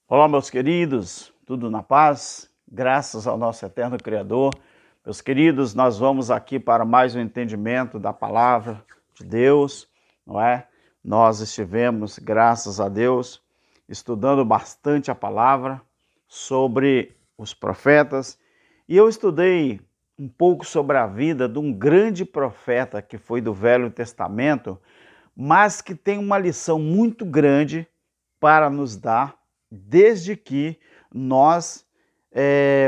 Olá, meus queridos, tudo na paz? Graças ao nosso eterno Criador. Meus queridos, nós vamos aqui para mais um entendimento da palavra de Deus, não é? Nós estivemos, graças a Deus, estudando bastante a palavra sobre os profetas e eu estudei um pouco sobre a vida de um grande profeta que foi do Velho Testamento, mas que tem uma lição muito grande para nos dar, desde que nós,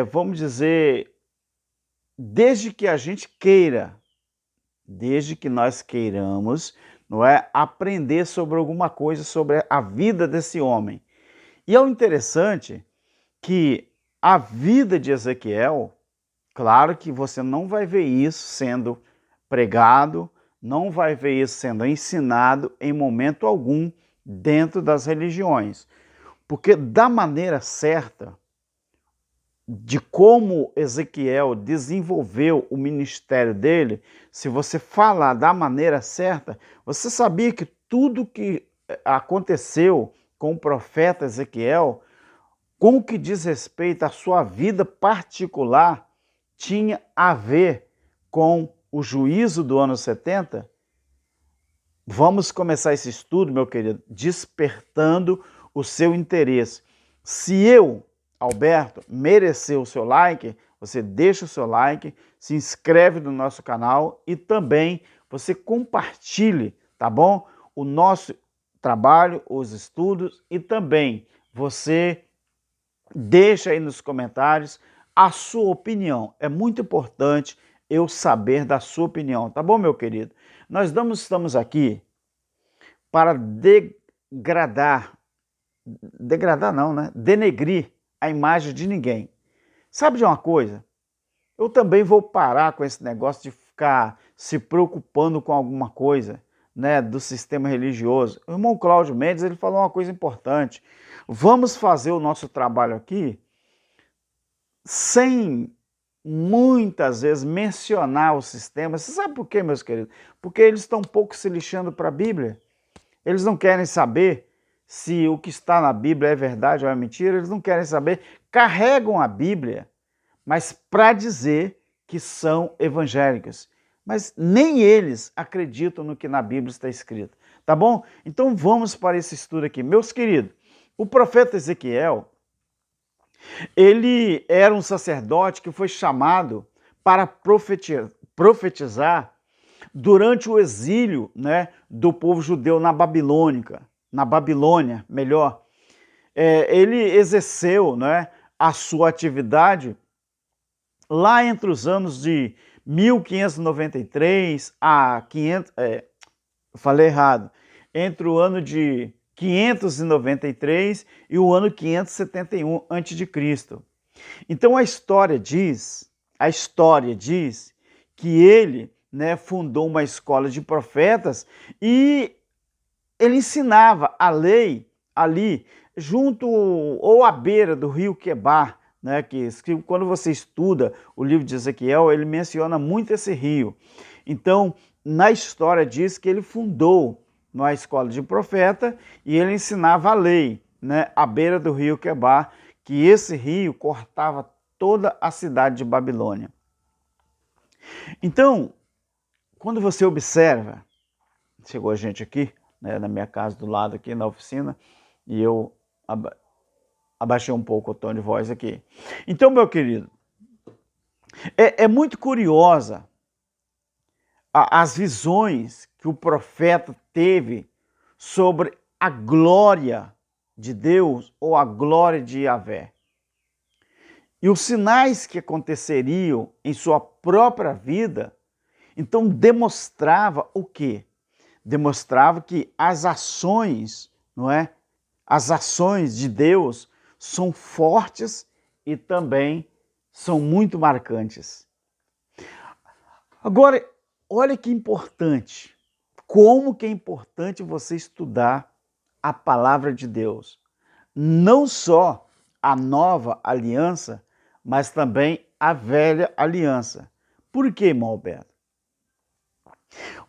vamos dizer, desde que a gente queira, desde que nós queiramos, não é, aprender sobre alguma coisa sobre a vida desse homem. E é o interessante que a vida de Ezequiel, claro que você não vai ver isso sendo pregado, não vai ver isso sendo ensinado em momento algum dentro das religiões. Porque da maneira certa, de como Ezequiel desenvolveu o ministério dele, se você falar da maneira certa, você sabia que tudo que aconteceu com o profeta Ezequiel, com o que diz respeito à sua vida particular, tinha a ver com o juízo do ano 70? Vamos começar esse estudo, meu querido, despertando o seu interesse. Se eu, Alberto, merecer o seu like, você deixa o seu like, se inscreve no nosso canal e também você compartilhe, tá bom? O nosso trabalho, os estudos e também você deixa aí nos comentários a sua opinião. É muito importante eu saber da sua opinião, tá bom, meu querido? Nós estamos aqui para degradar não, né? Denegrir a imagem de ninguém. Sabe de uma coisa? Eu também vou parar com esse negócio de ficar se preocupando com alguma coisa, né, do sistema religioso. O irmão Cláudio Mendes, ele falou uma coisa importante. Vamos fazer o nosso trabalho aqui sem muitas vezes mencionar o sistema. Você sabe por quê, meus queridos? Porque eles estão um pouco se lixando para a Bíblia. Eles não querem saber se o que está na Bíblia é verdade ou é mentira, eles não querem saber. Carregam a Bíblia, mas para dizer que são evangélicos. Mas nem eles acreditam no que na Bíblia está escrito. Tá bom? Então vamos para esse estudo aqui. Meus queridos, o profeta Ezequiel, ele era um sacerdote que foi chamado para profetizar durante o exílio, né, do povo judeu na Babilônia, melhor. Ele exerceu, né, a sua atividade lá entre os anos de 1593 a 500, falei errado, entre o ano de 593 e o ano 571 a.C. Então a história diz que ele, né, fundou uma escola de profetas e ele ensinava a lei ali junto ou à beira do rio Quebar, né, que quando você estuda o livro de Ezequiel, ele menciona muito esse rio. Então, na história diz que ele fundou uma escola de profeta e ele ensinava a lei, né, à beira do rio Quebar, que esse rio cortava toda a cidade de Babilônia. Então, quando você observa, chegou a gente aqui, né, na minha casa do lado aqui na oficina, e eu abaixei um pouco o tom de voz aqui. Então, meu querido, é muito curiosa as visões que o profeta teve sobre a glória de Deus ou a glória de Yahvé. E os sinais que aconteceriam em sua própria vida, então demonstrava o quê? Demonstrava que as ações, não é? As ações de Deus são fortes e também são muito marcantes. Agora, olha que importante, como que é importante você estudar a palavra de Deus. Não só a nova aliança, mas também a velha aliança. Por quê, irmão Alberto?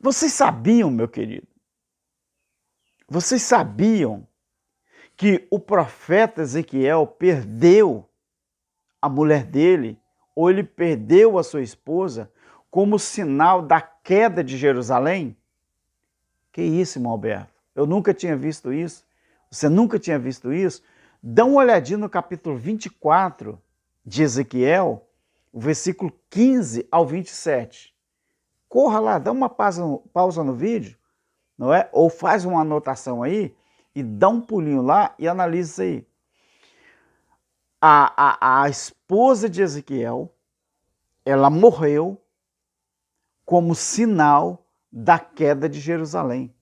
Vocês sabiam, meu querido, vocês sabiam que o profeta Ezequiel perdeu a mulher dele, ou ele perdeu a sua esposa, como sinal da queda de Jerusalém? Que isso, irmão Alberto? Eu nunca tinha visto isso. Você nunca tinha visto isso? Dá uma olhadinha no capítulo 24 de Ezequiel, o versículo 15 ao 27. Corra lá, dá uma pausa no vídeo, não é? Ou faz uma anotação aí e dá um pulinho lá e analisa isso aí. A esposa de Ezequiel, ela morreu como sinal da queda de Jerusalém.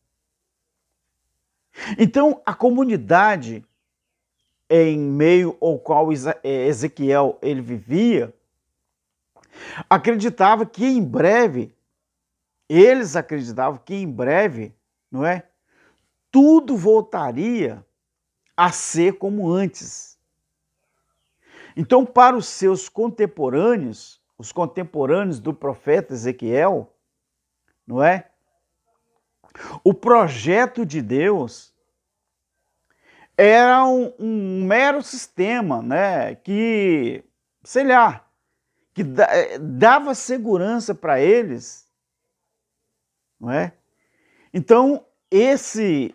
Então, a comunidade em meio ao qual Ezequiel ele vivia, acreditava que em breve, eles acreditavam que em breve, não é? Tudo voltaria a ser como antes. Então, para os seus contemporâneos, os contemporâneos do profeta Ezequiel, não é? O projeto de Deus era um mero sistema, né? Que, sei lá, que dava segurança para eles, não é? Então, esse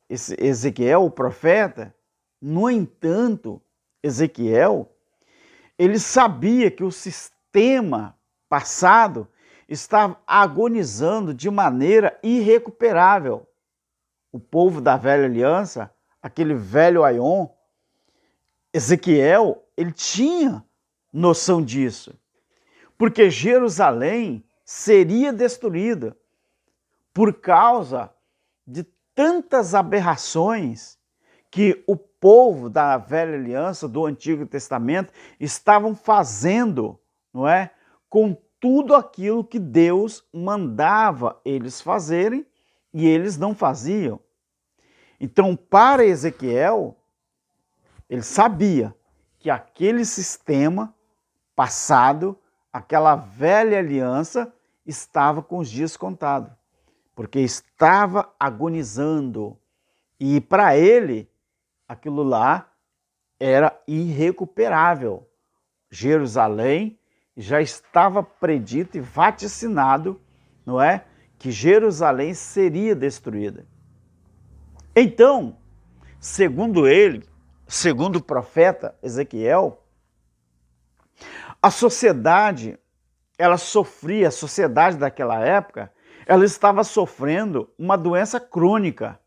Ezequiel, o profeta, no entanto, Ezequiel, ele sabia que o sistema passado estava agonizando de maneira irrecuperável. O povo da velha aliança, aquele velho Aion, Ezequiel, ele tinha noção disso, porque Jerusalém seria destruída por causa de tantas aberrações que o povo da velha aliança, do Antigo Testamento, estavam fazendo, não é? Com tudo aquilo que Deus mandava eles fazerem e eles não faziam. Então, para Ezequiel, ele sabia que aquele sistema passado, aquela velha aliança, estava com os dias contados, porque estava agonizando. E para ele, aquilo lá era irrecuperável. Jerusalém já estava predito e vaticinado, não é? Que Jerusalém seria destruída. Então, segundo ele, segundo o profeta Ezequiel, a sociedade, ela sofria, a sociedade daquela época, ela estava sofrendo uma doença crônica.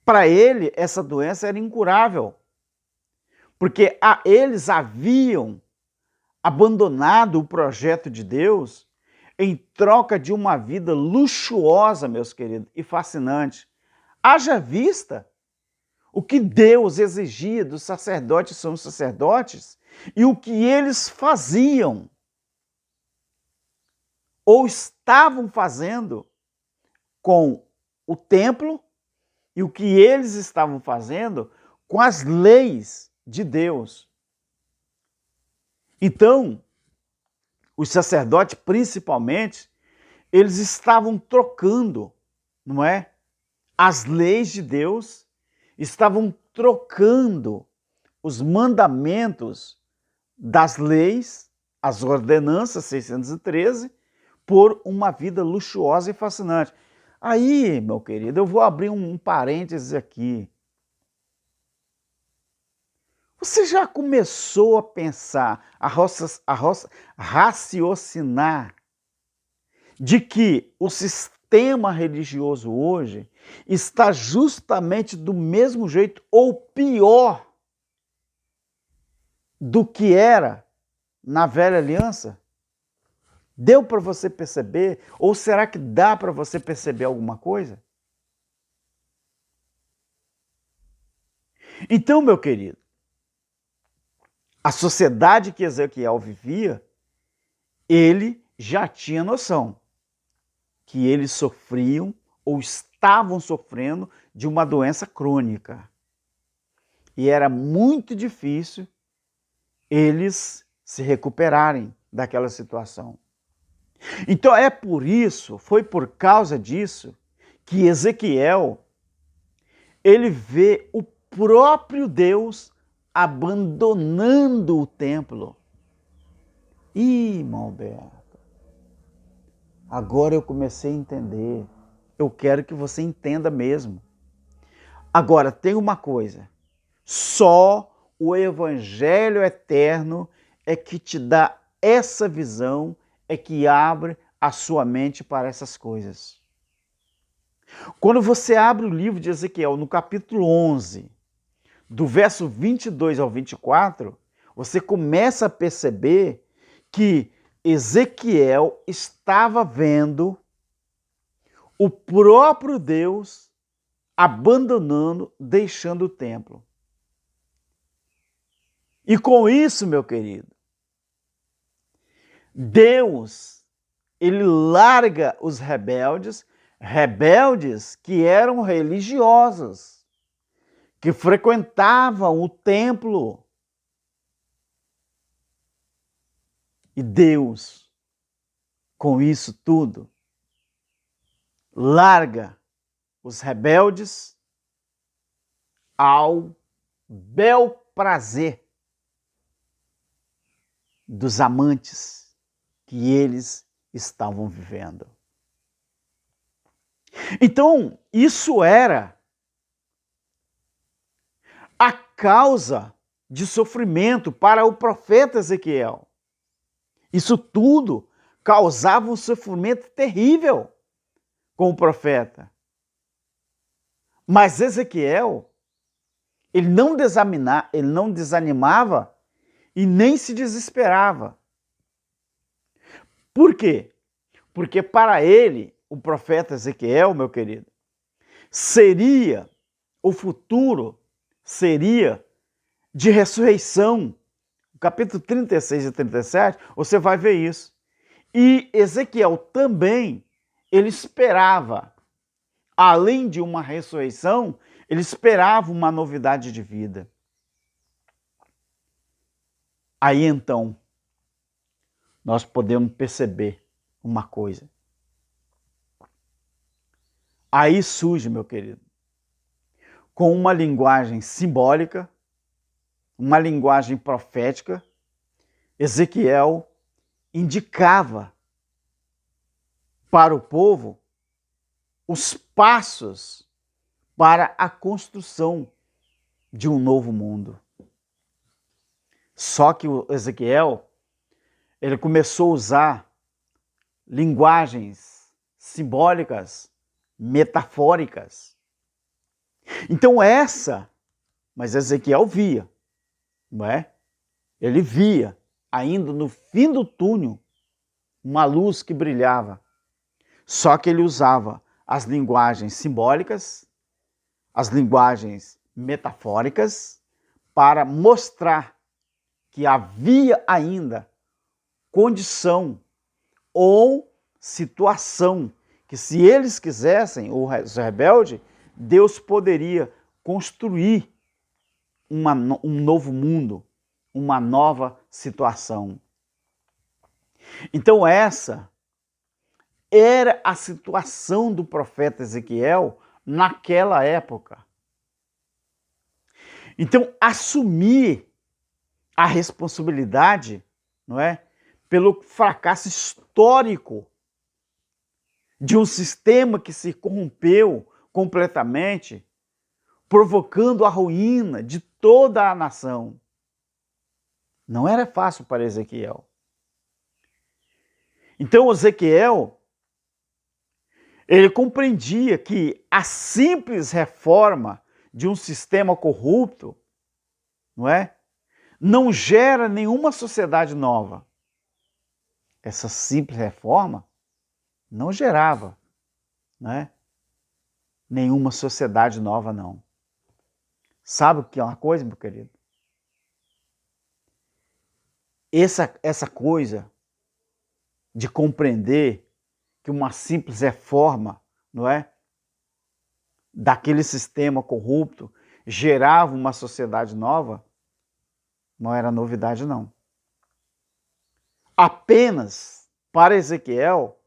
Para ele, essa doença era incurável, porque eles haviam abandonado o projeto de Deus em troca de uma vida luxuosa, meus queridos, e fascinante. Haja vista o que Deus exigia dos sacerdotes e sumos sacerdotes e o que eles faziam ou estavam fazendo com o templo e o que eles estavam fazendo com as leis de Deus. Então, os sacerdotes, principalmente, eles estavam trocando, não é? As leis de Deus, estavam trocando os mandamentos das leis, as ordenanças 613, por uma vida luxuosa e fascinante. Aí, meu querido, eu vou abrir um parênteses aqui. Você já começou a pensar, a raciocinar de que o sistema religioso hoje está justamente do mesmo jeito ou pior do que era na velha aliança? Deu para você perceber? Ou será que dá para você perceber alguma coisa? Então, meu querido, a sociedade que Ezequiel vivia, ele já tinha noção que eles sofriam ou estavam sofrendo de uma doença crônica. E era muito difícil eles se recuperarem daquela situação. Então é por isso, foi por causa disso, que Ezequiel, ele vê o próprio Deus abandonando o templo. Ih, irmão Alberto, agora eu comecei a entender. Eu quero que você entenda mesmo. Agora, tem uma coisa. Só o Evangelho eterno é que te dá essa visão, é que abre a sua mente para essas coisas. Quando você abre o livro de Ezequiel, no capítulo 11, do verso 22 ao 24, você começa a perceber que Ezequiel estava vendo o próprio Deus abandonando, deixando o templo. E com isso, meu querido, Deus, ele larga os rebeldes que eram religiosos, que frequentavam o templo. E Deus, com isso tudo, larga os rebeldes ao bel prazer dos amantes que eles estavam vivendo. Então, isso era a causa de sofrimento para o profeta Ezequiel. Isso tudo causava um sofrimento terrível com o profeta. Mas Ezequiel, ele não desanimava e nem se desesperava. Por quê? Porque para ele, o profeta Ezequiel, meu querido, o futuro seria de ressurreição. No capítulo 36 e 37, você vai ver isso. E Ezequiel também, ele esperava, além de uma ressurreição, ele esperava uma novidade de vida. Aí então, nós podemos perceber uma coisa. Aí surge, meu querido, com uma linguagem simbólica, uma linguagem profética, Ezequiel indicava para o povo os passos para a construção de um novo mundo. Só que o Ezequiel, ele começou a usar linguagens simbólicas, metafóricas. Então mas Ezequiel via, não é? Ele via, ainda no fim do túnel, uma luz que brilhava. Só que ele usava as linguagens simbólicas, as linguagens metafóricas, para mostrar que havia ainda condição ou situação que, se eles quisessem, os rebeldes, Deus poderia construir um novo mundo, uma nova situação. Então essa era a situação do profeta Ezequiel naquela época. Então, assumir a responsabilidade, não é, pelo fracasso histórico de um sistema que se corrompeu completamente, provocando a ruína de toda a nação. Não era fácil para Ezequiel. Então, Ezequiel, ele compreendia que a simples reforma de um sistema corrupto, não gera nenhuma sociedade nova. Essa simples reforma não gerava, nenhuma sociedade nova, não. Sabe o que é uma coisa, meu querido? Essa coisa de compreender que uma simples reforma, daquele sistema corrupto gerava uma sociedade nova, não era novidade, não. Apenas, para Ezequiel,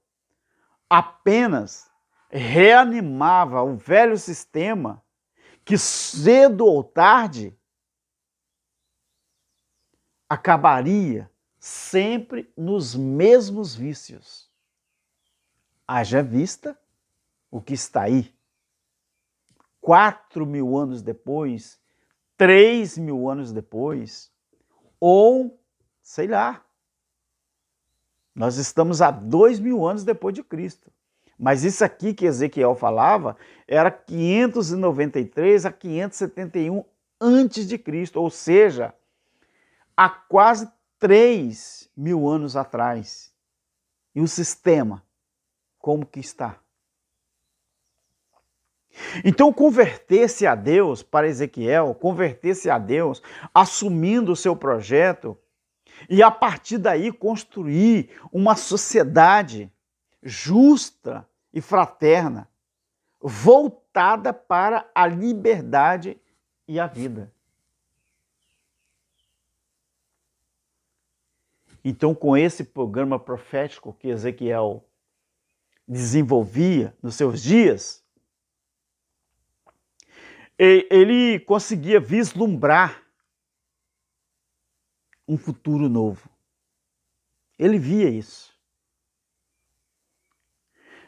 apenas reanimava o velho sistema que cedo ou tarde acabaria sempre nos mesmos vícios. Haja vista o que está aí. 4.000 anos depois, 3.000 anos depois, ou, sei lá, nós estamos a 2.000 anos depois de Cristo. Mas isso aqui que Ezequiel falava era 593 a 571 antes de Cristo, ou seja, há quase 3.000 anos atrás. E o sistema, como que está? Então, converter-se a Deus, para Ezequiel, converter-se a Deus, assumindo o seu projeto, e a partir daí construir uma sociedade justa e fraterna, voltada para a liberdade e a vida. Então, com esse programa profético que Ezequiel desenvolvia nos seus dias, ele conseguia vislumbrar um futuro novo. Ele via isso.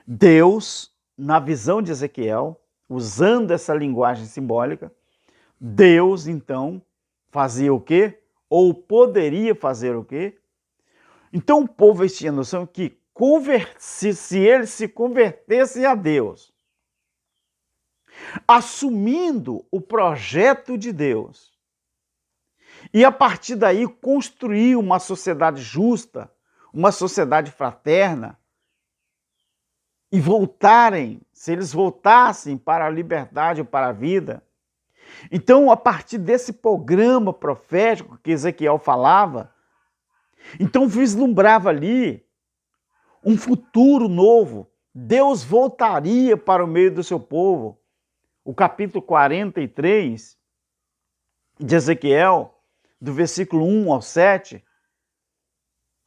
Deus, na visão de Ezequiel, usando essa linguagem simbólica, Deus, então, fazia o quê? Ou poderia fazer o quê? Então o povo tinha a noção que se eles se convertessem a Deus, assumindo o projeto de Deus, e a partir daí construir uma sociedade justa, uma sociedade fraterna, e se eles voltassem para a liberdade, para a vida. Então, a partir desse programa profético que Ezequiel falava, então vislumbrava ali um futuro novo. Deus voltaria para o meio do seu povo. O capítulo 43 de Ezequiel, do versículo 1 ao 7,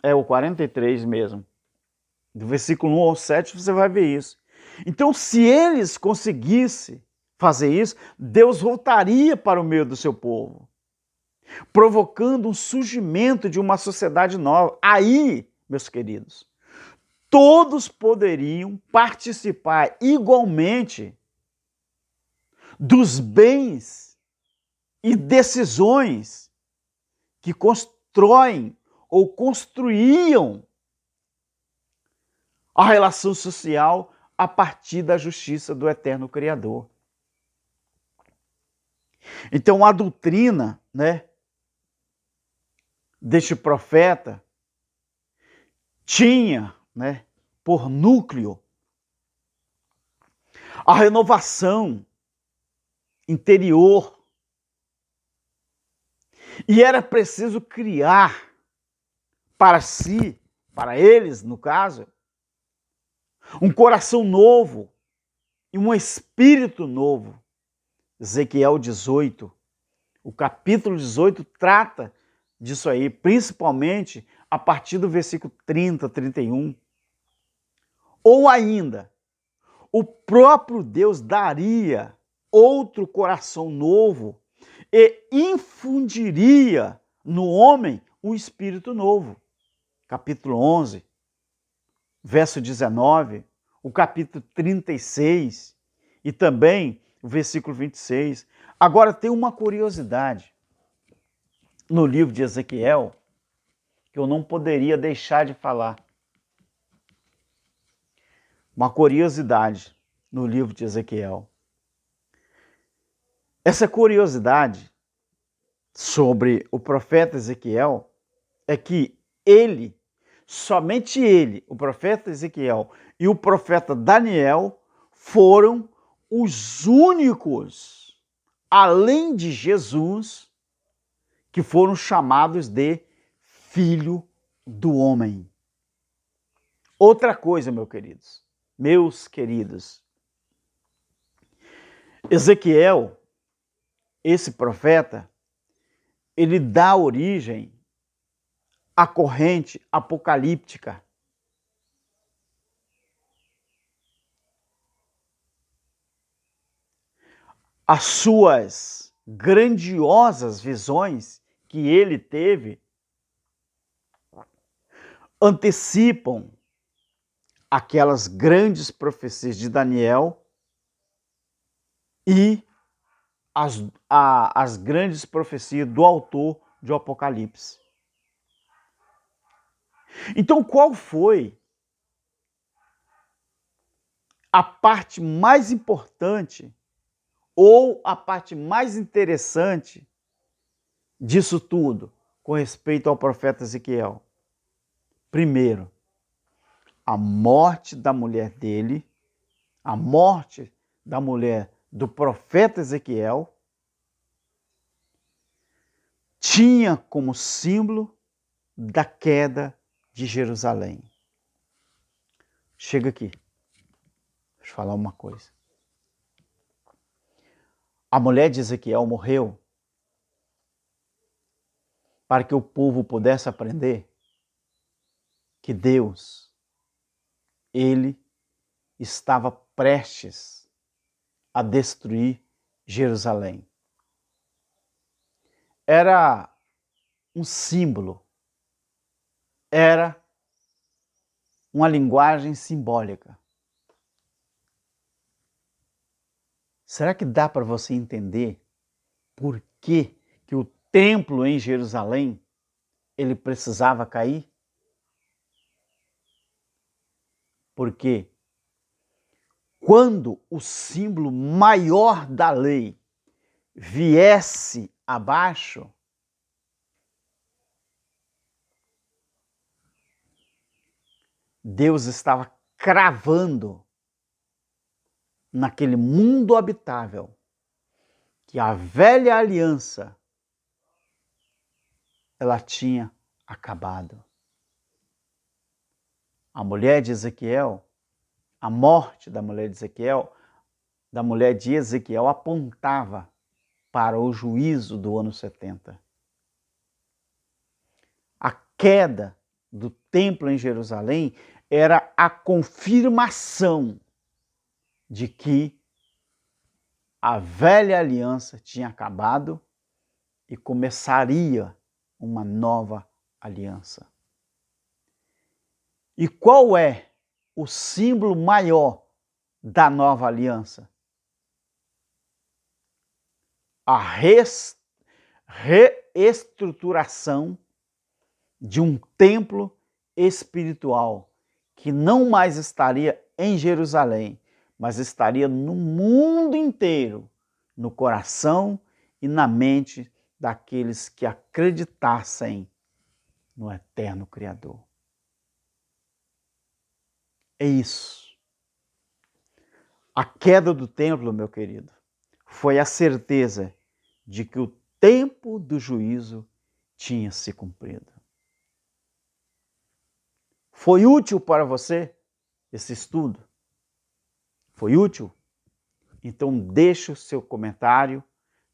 é o 43 mesmo, do versículo 1 ao 7, você vai ver isso. Então, se eles conseguissem fazer isso, Deus voltaria para o meio do seu povo, provocando um surgimento de uma sociedade nova. Aí, meus queridos, todos poderiam participar igualmente dos bens e decisões que constroem ou construíam a relação social a partir da justiça do eterno Criador. Então, a doutrina, deste profeta tinha, por núcleo a renovação interior. E era preciso criar para si, para eles, no caso, um coração novo e um espírito novo. Ezequiel 18, o capítulo 18 trata disso aí, principalmente a partir do versículo 30, 31. Ou ainda, o próprio Deus daria outro coração novo e infundiria no homem um espírito novo. Capítulo 11, verso 19, o capítulo 36 e também o versículo 26. Agora tem uma curiosidade no livro de Ezequiel que eu não poderia deixar de falar. Uma curiosidade no livro de Ezequiel. Essa curiosidade sobre o profeta Ezequiel é que somente ele, o profeta Ezequiel e o profeta Daniel, foram os únicos, além de Jesus, que foram chamados de filho do homem. Outra coisa, meus queridos, Ezequiel, esse profeta, ele dá origem à corrente apocalíptica. as suas grandiosas visões que ele teve antecipam aquelas grandes profecias de Daniel e as grandes profecias do autor de Apocalipse. Então, qual foi a parte mais importante ou a parte mais interessante disso tudo com respeito ao profeta Ezequiel? Primeiro, a morte da mulher dele, a morte da mulher do profeta Ezequiel, tinha como símbolo da queda de Jerusalém. Chega aqui, deixa eu falar uma coisa. A mulher de Ezequiel morreu para que o povo pudesse aprender que Deus, ele estava prestes a destruir Jerusalém. Era um símbolo, era uma linguagem simbólica. Será que dá para você entender por que o templo em Jerusalém ele precisava cair? Porque quando o símbolo maior da lei viesse abaixo, Deus estava cravando naquele mundo habitável que a velha aliança ela tinha acabado. A mulher de Ezequiel, a morte da mulher de Ezequiel apontava para o juízo do ano 70. A queda do templo em Jerusalém era a confirmação de que a velha aliança tinha acabado e começaria uma nova aliança. E qual é o símbolo maior da nova aliança? A reestruturação de um templo espiritual que não mais estaria em Jerusalém, mas estaria no mundo inteiro, no coração e na mente daqueles que acreditassem no eterno Criador. É isso. A queda do templo, meu querido, foi a certeza de que o tempo do juízo tinha se cumprido. Foi útil para você esse estudo? Foi útil? Então deixe o seu comentário,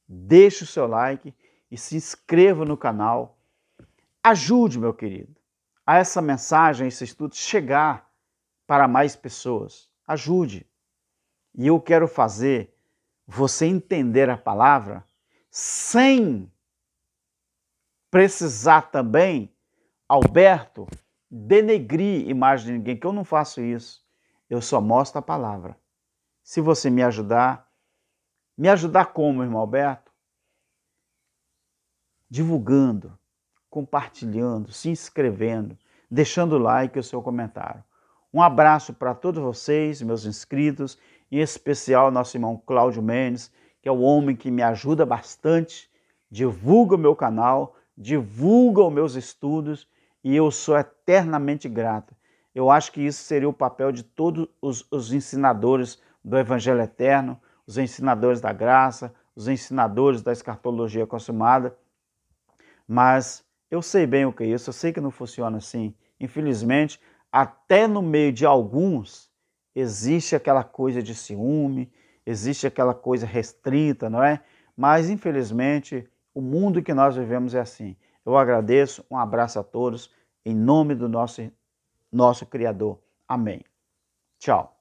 deixe o seu like e se inscreva no canal. Ajude, meu querido, a essa mensagem, esse estudo chegar para mais pessoas. Ajude. E eu quero fazer você entender a palavra sem precisar também, Alberto, denegrir a imagem de ninguém, que eu não faço isso. Eu só mostro a palavra. Se você me ajudar como, irmão Alberto? Divulgando, compartilhando, se inscrevendo, deixando o like e o seu comentário. Um abraço para todos vocês, meus inscritos, em especial nosso irmão Cláudio Mendes, que é o homem que me ajuda bastante, divulga o meu canal, divulga os meus estudos e eu sou eternamente grato. Eu acho que isso seria o papel de todos os ensinadores do Evangelho Eterno, os ensinadores da graça, os ensinadores da escatologia consumada, mas eu sei bem o que é isso, eu sei que não funciona assim. Infelizmente, até no meio de alguns, existe aquela coisa de ciúme, existe aquela coisa restrita, não é? Mas, infelizmente, o mundo que nós vivemos é assim. Eu agradeço, um abraço a todos, em nome do nosso Criador. Amém. Tchau.